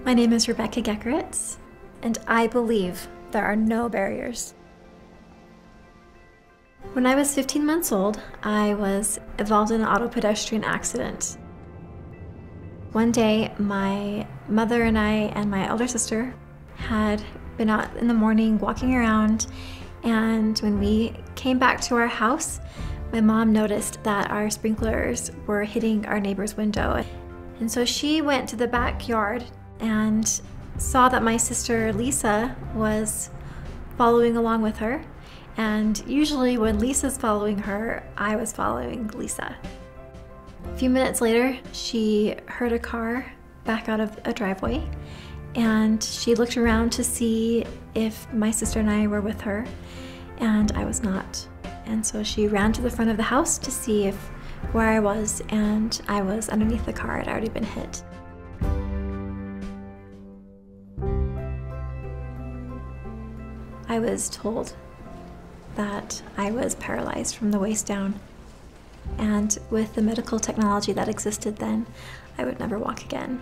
My name is Rebecca Geckeritz, and I believe there are no barriers. When I was 15 months old, I was involved in an auto pedestrian accident. One day, my mother and I and my elder sister had been out in the morning walking around, and when we came back to our house, my mom noticed that our sprinklers were hitting our neighbor's window. And so she went to the backyard and saw that my sister Lisa was following along with her. And usually when Lisa's following her, I was following Lisa. A few minutes later, she heard a car back out of a driveway, and she looked around to see if my sister and I were with her, and I was not. And so she ran to the front of the house to see where I was, and I was underneath the car. I'd already been hit. I was told that I was paralyzed from the waist down, and with the medical technology that existed then, I would never walk again.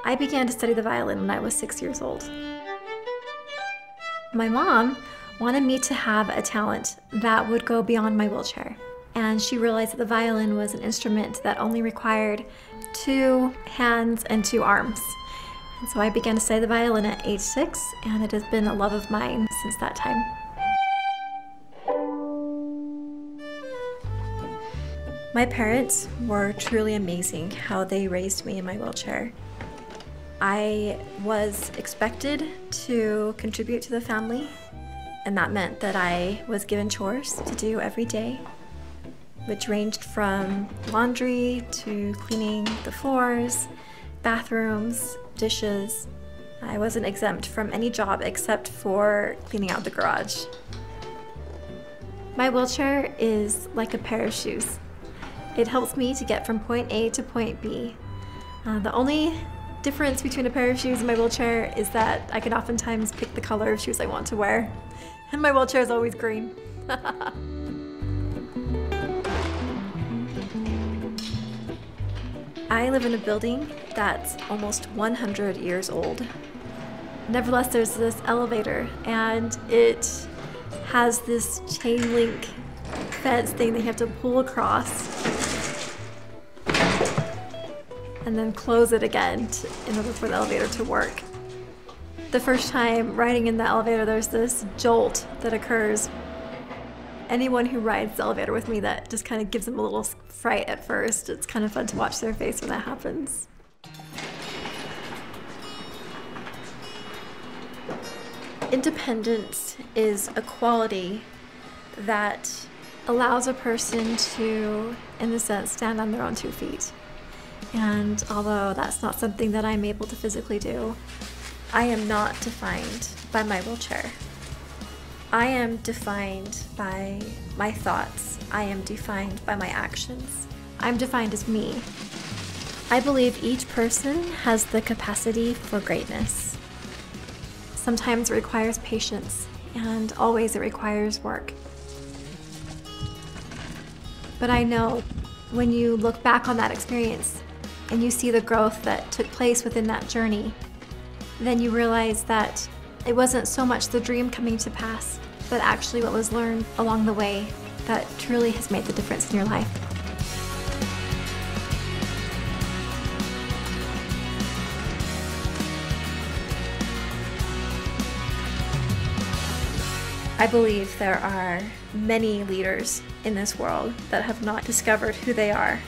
I began to study the violin when I was 6 years old. My mom wanted me to have a talent that would go beyond my wheelchair, and she realized that the violin was an instrument that only required 2 hands and 2 arms. And so I began to study the violin at age 6, and it has been a love of mine since that time. My parents were truly amazing how they raised me in my wheelchair. I was expected to contribute to the family, and that meant that I was given chores to do every day, which ranged from laundry to cleaning the floors, bathrooms, dishes. I wasn't exempt from any job except for cleaning out the garage. My wheelchair is like a pair of shoes. It helps me to get from point A to point B. The only difference between a pair of shoes and my wheelchair is that I can oftentimes pick the color of shoes I want to wear, and my wheelchair is always green. I live in a building that's almost 100 years old. Nevertheless, there's this elevator, and it has this chain link fence thing that you have to pull across and then close it again in order for the elevator to work. The first time riding in the elevator, there's this jolt that occurs. Anyone who rides the elevator with me, that just kind of gives them a little fright at first. It's kind of fun to watch their face when that happens. Independence is a quality that allows a person to, in a sense, stand on their own 2 feet. And although that's not something that I'm able to physically do, I am not defined by my wheelchair. I am defined by my thoughts. I am defined by my actions. I'm defined as me. I believe each person has the capacity for greatness. Sometimes it requires patience, and always it requires work. But I know when you look back on that experience and you see the growth that took place within that journey, then you realize that it wasn't so much the dream coming to pass, but actually what was learned along the way that truly has made the difference in your life. I believe there are many leaders in this world that have not discovered who they are.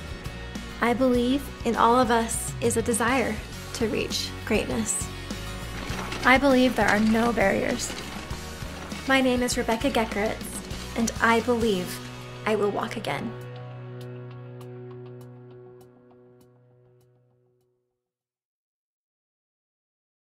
I believe in all of us is a desire to reach greatness. I believe there are no barriers. My name is Rebecca Geckeritz, and I believe I will walk again.